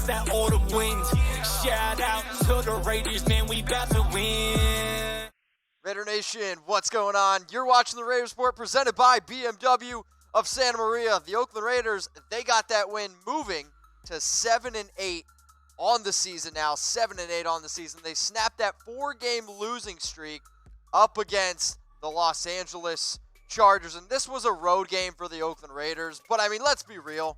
West, that autumn wind. Shout out to the Raiders, man, we about to win. Raider Nation, what's going on? You're watching the Raiders Report presented by BMW of Santa Maria. The Oakland Raiders, they got that win, moving to 7-8 on the season now. 7-8 on the season. They snapped that 4-game losing streak up against the Los Angeles Chargers. And this was a road game for the Oakland Raiders. But, I mean, let's be real.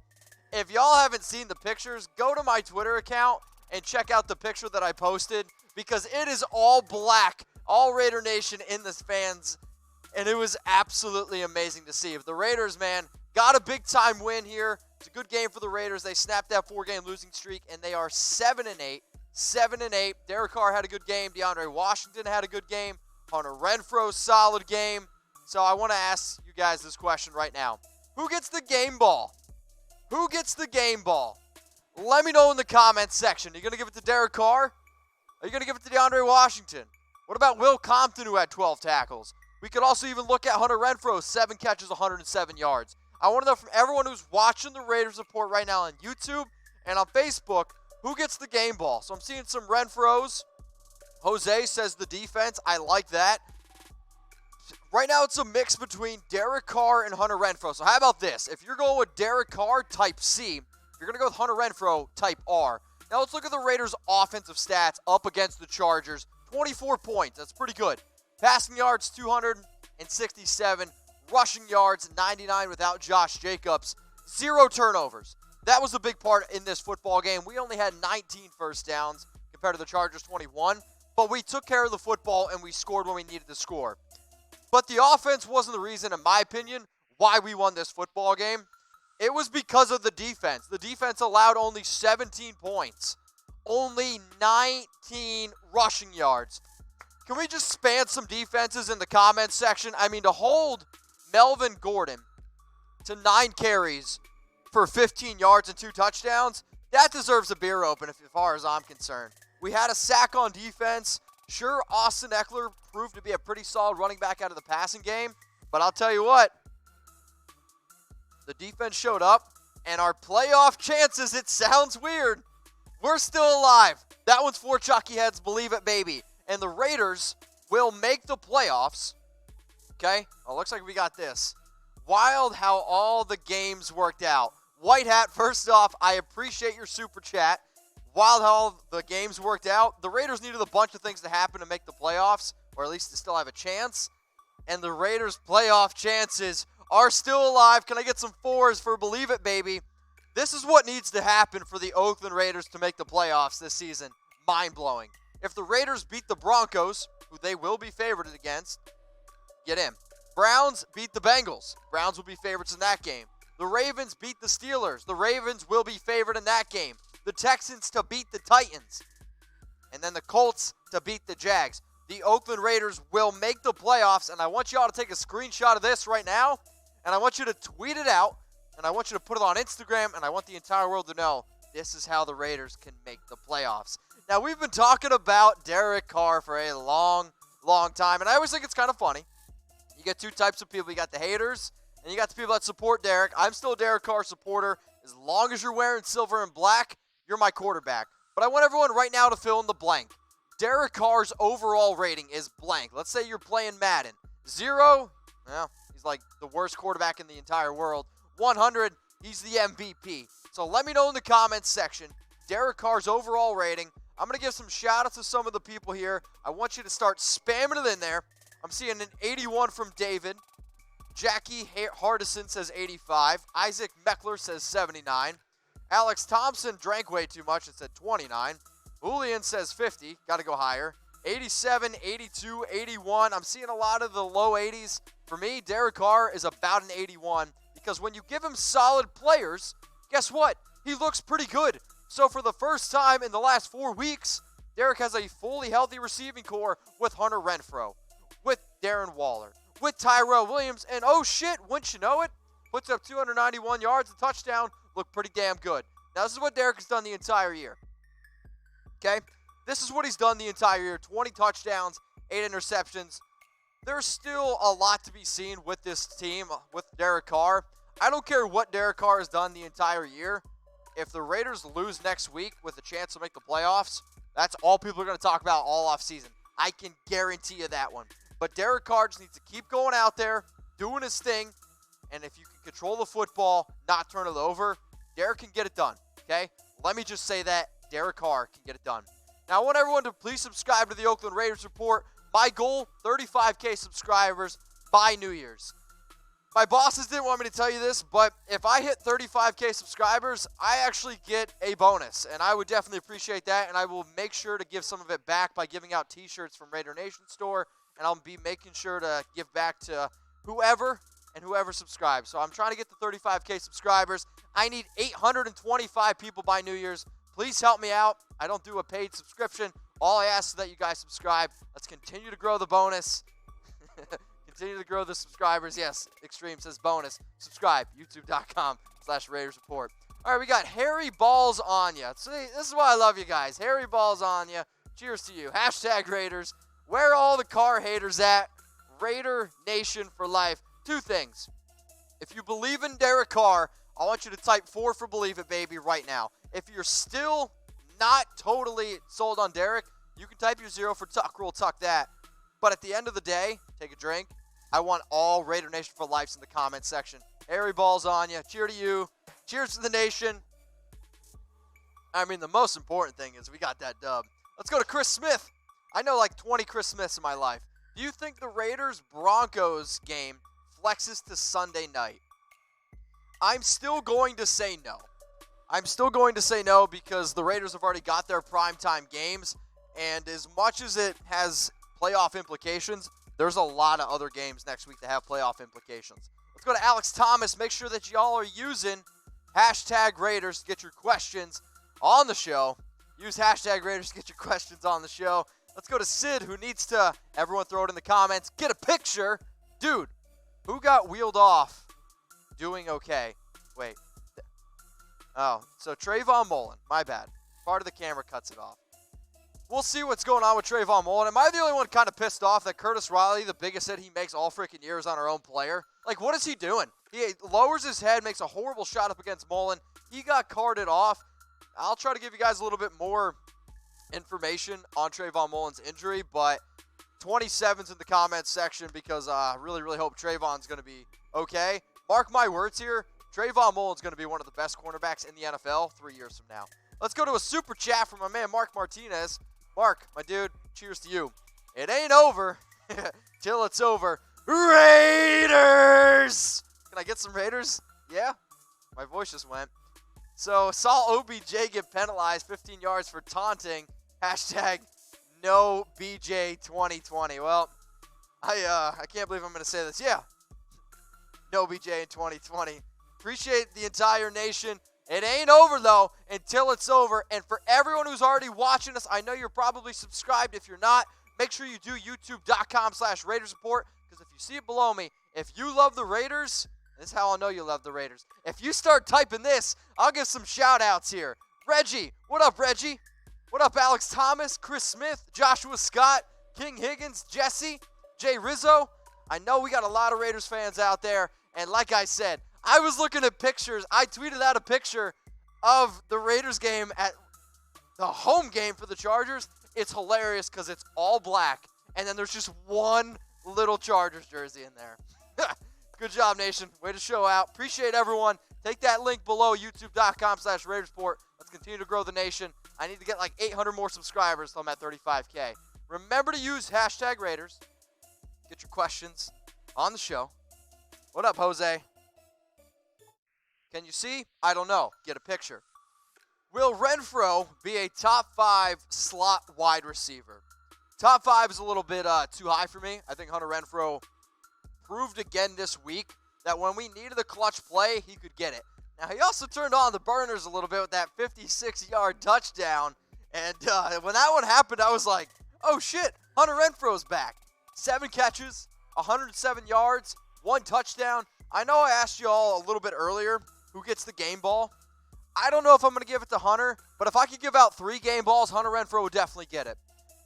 If y'all haven't seen the pictures, go to my Twitter account and check out the picture that I posted, because it is all black, all Raider Nation in the fans, and it was absolutely amazing to see. If the Raiders, man, got a big-time win here. It's a good game for the Raiders. They snapped that 4-game losing streak, and they are 7-8. 7-8. Derek Carr had a good game. DeAndre Washington had a good game. Hunter Renfrow, solid game. So I want to ask you guys this question right now. Who gets the game ball? Who gets the game ball? Let me know in the comments section. Are you going to give it to Derek Carr? Are you going to give it to DeAndre Washington? What about Will Compton, who had 12 tackles? We could also even look at Hunter Renfrow, 7 catches, 107 yards. I want to know from everyone who's watching the Raiders Report right now on YouTube and on Facebook, who gets the game ball? So I'm seeing some Renfrows. Jose says the defense. I like that. Right now it's a mix between Derek Carr and Hunter Renfrow. So how about this? If you're going with Derek Carr, type C. You're going to go with Hunter Renfrow, type R. Now let's look at the Raiders' offensive stats up against the Chargers. 24 points. That's pretty good. Passing yards, 267. Rushing yards, 99 without Josh Jacobs. 0 turnovers. That was a big part in this football game. We only had 19 first downs compared to the Chargers' 21. But we took care of the football and we scored when we needed to score. But the offense wasn't the reason, in my opinion, why we won this football game. It was because of the defense. The defense allowed only 17 points. Only 19 rushing yards. Can we just span some defenses in the comments section? I mean, to hold Melvin Gordon to 9 carries for 15 yards and 2 touchdowns, that deserves a beer open as far as I'm concerned. We had a sack on defense. Sure, Austin Eckler proved to be a pretty solid running back out of the passing game, but I'll tell you what, the defense showed up, and our playoff chances, it sounds weird, we're still alive. That one's for Chucky Heads, believe it, baby. And the Raiders will make the playoffs. Okay? Well, looks like we got this. Wild how all the games worked out. White Hat, first off, I appreciate your super chat. Wild how all the games worked out. The Raiders needed a bunch of things to happen to make the playoffs, or at least to still have a chance. And the Raiders' playoff chances are still alive. Can I get some 4s for believe it, baby? This is what needs to happen for the Oakland Raiders to make the playoffs this season. Mind-blowing. If the Raiders beat the Broncos, who they will be favored against, get in. Browns beat the Bengals. Browns will be favorites in that game. The Ravens beat the Steelers. The Ravens will be favored in that game. The Texans to beat the Titans. And then the Colts to beat the Jags. The Oakland Raiders will make the playoffs, and I want you all to take a screenshot of this right now, and I want you to tweet it out, and I want you to put it on Instagram, and I want the entire world to know this is how the Raiders can make the playoffs. Now, we've been talking about Derek Carr for a long, long time, and I always think it's kind of funny. You get 2 types of people. You got the haters, and you got the people that support Derek. I'm still a Derek Carr supporter. As long as you're wearing silver and black, you're my quarterback. But I want everyone right now to fill in the blank. Derek Carr's overall rating is blank. Let's say you're playing Madden. 0, well, he's like the worst quarterback in the entire world. 100, he's the MVP. So let me know in the comments section, Derek Carr's overall rating. I'm going to give some shout-outs to some of the people here. I want you to start spamming it in there. I'm seeing an 81 from David. Jackie Hardison says 85. Isaac Meckler says 79. Alex Thompson drank way too much and said 29. Julian says 50. Got to go higher. 87, 82, 81. I'm seeing a lot of the low 80s. For me, Derek Carr is about an 81 because when you give him solid players, guess what? He looks pretty good. So for the first time in the last 4 weeks, Derek has a fully healthy receiving core with Hunter Renfrow, with Darren Waller, with Tyrell Williams, and oh shit, wouldn't you know it, puts up 291 yards, a touchdown, looked pretty damn good. Now this is what Derek has done the entire year. Okay? This is what he's done the entire year. 20 touchdowns, 8 interceptions. There's still a lot to be seen with this team, with Derek Carr. I don't care what Derek Carr has done the entire year. if the Raiders lose next week with a chance to make the playoffs, that's all people are going to talk about all offseason. I can guarantee you that one. But Derek Carr just needs to keep going out there, doing his thing, and if you can control the football, not turn it over, Derek can get it done, okay? Let me just say that. Derek Carr can get it done. Now, I want everyone to please subscribe to the Oakland Raiders Report. My goal, 35K subscribers by New Year's. My bosses didn't want me to tell you this, but if I hit 35K subscribers, I actually get a bonus, and I would definitely appreciate that, and I will make sure to give some of it back by giving out t-shirts from Raider Nation store, and I'll be making sure to give back to whoever subscribes. So I'm trying to get to 35K subscribers. I need 825 people by New Year's. Please help me out. I don't do a paid subscription. All I ask is that you guys subscribe. Let's continue to grow the bonus. Continue to grow the subscribers. Yes, Extreme says bonus. Subscribe. YouTube.com/Raiders Report. All right, we got Harry Balls on ya. See, this is why I love you guys. Harry Balls on ya. Cheers to you. Hashtag Raiders. Where are all the Carr haters at? Raider Nation for life. Two things. If you believe in Derek Carr, I want you to type 4 for believe it, baby, right now. If you're still not totally sold on Derek, you can type your 0 for Tuck. We'll tuck that. But at the end of the day, take a drink. I want all Raider Nation for life in the comment section. Harry Balls on you. Cheer to you. Cheers to the nation. I mean, the most important thing is we got that dub. Let's go to Chris Smith. I know like 20 Chris Smiths in my life. Do you think the Raiders-Broncos game flexes to Sunday night? I'm still going to say no. I'm still going to say no because the Raiders have already got their primetime games, and as much as it has playoff implications, there's a lot of other games next week that have playoff implications. Let's go to Alex Thomas. Make sure that y'all are using hashtag Raiders to get your questions on the show. Use hashtag Raiders to get your questions on the show. Let's go to Sid, who needs to, everyone throw it in the comments, get a picture. Dude, who got wheeled off doing okay? Wait. Oh, so Trayvon Mullen. My bad. Part of the camera cuts it off. We'll see what's going on with Trayvon Mullen. Am I the only one kind of pissed off that Curtis Riley, the biggest hit he makes all freaking year, is on our own player? Like, what is he doing? He lowers his head, makes a horrible shot up against Mullen. He got carted off. I'll try to give you guys a little bit more information on Trayvon Mullen's injury, but 27's in the comments section because I really, really hope Trayvon's going to be okay. Mark my words here. Trayvon Mullen's going to be one of the best cornerbacks in the NFL 3 years from now. Let's go to a super chat from my man Mark Martinez. Mark, my dude, cheers to you. It ain't over till it's over. Raiders! Can I get some Raiders? Yeah? My voice just went. So, saw OBJ get penalized 15 yards for taunting. Hashtag no BJ 2020. Well, I can't believe I'm going to say this. Yeah. No BJ in 2020. Appreciate the entire nation. It ain't over, though, until it's over. And for everyone who's already watching us, I know you're probably subscribed. If you're not, make sure you do youtube.com/Raiders Report, because if you see it below me, if you love the Raiders, this is how I'll know you love the Raiders. If you start typing this, I'll give some shout-outs here. Reggie. What up, Reggie? What up, Alex Thomas, Chris Smith, Joshua Scott, King Higgins, Jesse, Jay Rizzo? I know we got a lot of Raiders fans out there, and like I said, I was looking at pictures. I tweeted out a picture of the Raiders game at the home game for the Chargers. It's hilarious because it's all black, and then there's just one little Chargers jersey in there. Good job, nation. Way to show out. Appreciate everyone. Take that link below, youtube.com/Raiders Report. Let's continue to grow the nation. I need to get like 800 more subscribers till I'm at 35K. Remember to use hashtag Raiders. Get your questions on the show. What up, Jose? Can you see? I don't know. Get a picture. Will Renfrow be a top 5 slot wide receiver? Top 5 is a little bit too high for me. I think Hunter Renfrow proved again this week that when we needed a clutch play, he could get it. Now, he also turned on the burners a little bit with that 56-yard touchdown. And when that one happened, I was like, oh, shit, Hunter Renfrow's back. 7 catches, 107 yards, 1 touchdown. I know I asked you all a little bit earlier who gets the game ball. I don't know if I'm going to give it to Hunter, but if I could give out 3 game balls, Hunter Renfrow would definitely get it.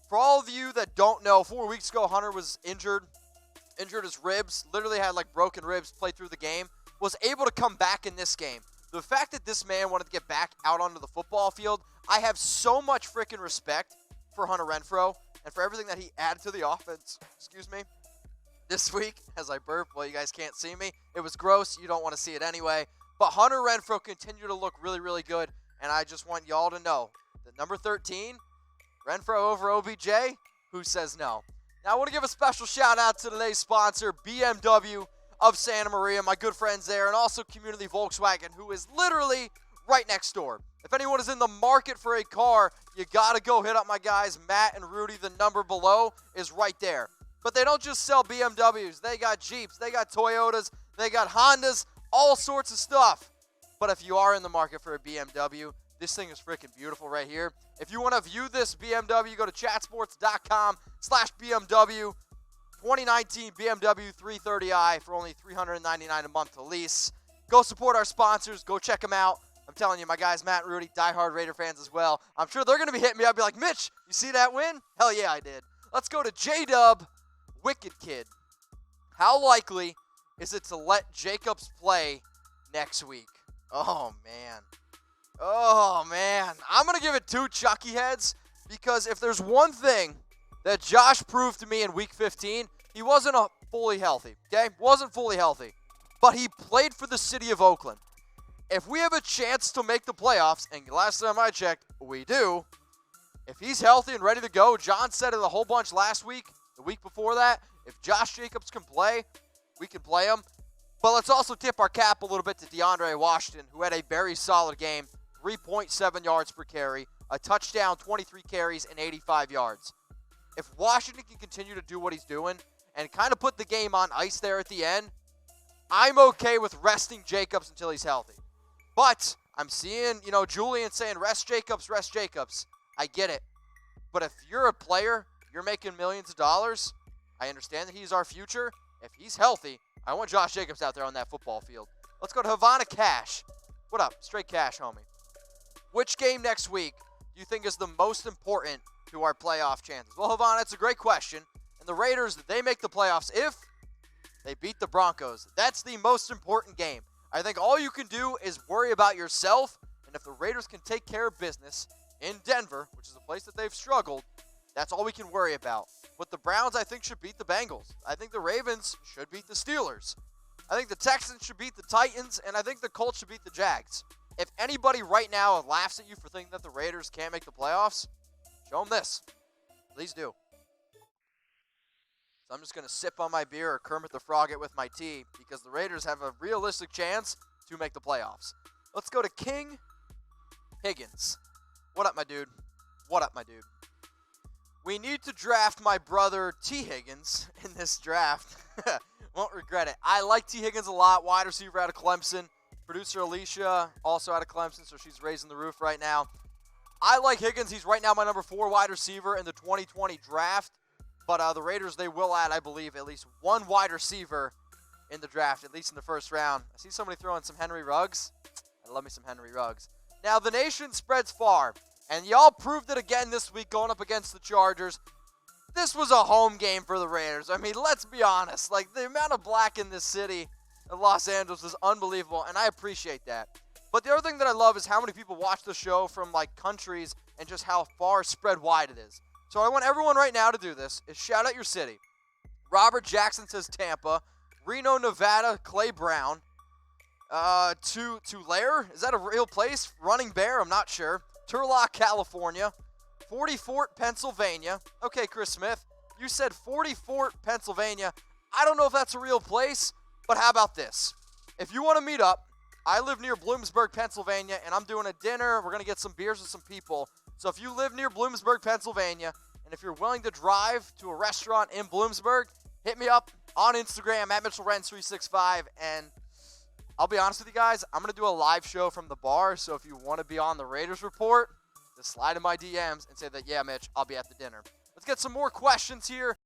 For all of you that don't know, 4 weeks ago, Hunter was injured his ribs, literally had like broken ribs, played through the game, was able to come back in this game. The fact that this man wanted to get back out onto the football field, I have so much freaking respect for Hunter Renfrow and for everything that he added to the offense. Excuse me. This week, as I burp, well, you guys can't see me. It was gross. You don't want to see it anyway. But Hunter Renfrow continued to look really, really good. And I just want y'all to know that number 13, Renfrow over OBJ, who says no? Now, I want to give a special shout out to today's sponsor, BMW of Santa Maria, my good friends there, and also Community Volkswagen, who is literally right next door. If anyone is in the market for a car, you got to go hit up my guys, Matt and Rudy. The number below is right there. But they don't just sell BMWs. They got Jeeps, they got Toyotas, they got Hondas, all sorts of stuff. But if you are in the market for a BMW, this thing is freaking beautiful right here. If you want to view this BMW, go to chatsports.com/BMW. 2019 BMW 330i for only $399 a month to lease. Go support our sponsors. Go check them out. I'm telling you, my guys, Matt and Rudy, diehard Raider fans as well. I'm sure they're going to be hitting me up, be like, Mitch, you see that win? Hell yeah, I did. Let's go to J-Dub, Wicked Kid. How likely is it to let Jacobs play next week? Oh, man. Oh, man. I'm going to give it 2 Chucky heads because if there's one thing that Josh proved to me in Week 15, he wasn't fully healthy, okay? Wasn't fully healthy. But he played for the city of Oakland. If we have a chance to make the playoffs, and last time I checked, we do, if he's healthy and ready to go, John said it a whole bunch last week, the week before that, if Josh Jacobs can play, we can play him. But let's also tip our cap a little bit to DeAndre Washington, who had a very solid game, 3.7 yards per carry, a touchdown, 23 carries, and 85 yards. If Washington can continue to do what he's doing and kind of put the game on ice there at the end, I'm okay with resting Jacobs until he's healthy. But I'm seeing, Julian saying rest Jacobs, rest Jacobs. I get it. But if you're a player, you're making millions of dollars, I understand that he's our future. If he's healthy, I want Josh Jacobs out there on that football field. Let's go to Havana Cash. What up? Straight cash, homie. Which game next week do you think is the most important to our playoff chances? Well, Havana, that's a great question. And the Raiders, they make the playoffs if they beat the Broncos. That's the most important game. I think all you can do is worry about yourself. And if the Raiders can take care of business in Denver, which is a place that they've struggled, that's all we can worry about. But the Browns, I think, should beat the Bengals. I think the Ravens should beat the Steelers. I think the Texans should beat the Titans. And I think the Colts should beat the Jags. If anybody right now laughs at you for thinking that the Raiders can't make the playoffs, show them this. Please do. So I'm just going to sip on my beer or Kermit the Frog it with my tea because the Raiders have a realistic chance to make the playoffs. Let's go to King Higgins. What up, my dude? What up, my dude? We need to draft my brother T. Higgins in this draft. Won't regret it. I like T. Higgins a lot. Wide receiver out of Clemson. Producer Alicia, also out of Clemson, so she's raising the roof right now. I like Higgins. He's right now my number 4 wide receiver in the 2020 draft. But the Raiders, they will add, I believe, at least 1 wide receiver in the draft, at least in the first round. I see somebody throwing some Henry Ruggs. I love me some Henry Ruggs. Now, the nation spreads far, and y'all proved it again this week going up against the Chargers. This was a home game for the Raiders. I mean, let's be honest. Like, the amount of black in this city of Los Angeles is unbelievable, and I appreciate that. But the other thing that I love is how many people watch the show from, countries and just how far spread wide it is. So I want everyone right now to do this, is shout out your city. Robert Jackson says Tampa. Reno, Nevada, Clay Brown. Tulare, is that a real place? Running Bear, I'm not sure. Turlock, California. 40 Fort, Pennsylvania. Okay, Chris Smith, you said 40 Fort, Pennsylvania. I don't know if that's a real place, but how about this? If you want to meet up, I live near Bloomsburg, Pennsylvania, and I'm doing a dinner. We're going to get some beers with some people. So if you live near Bloomsburg, Pennsylvania, and if you're willing to drive to a restaurant in Bloomsburg, hit me up on Instagram at MitchellRenz365, and I'll be honest with you guys, I'm going to do a live show from the bar, so if you want to be on the Raiders Report, just slide in my DMs and say that, yeah, Mitch, I'll be at the dinner. Let's get some more questions here.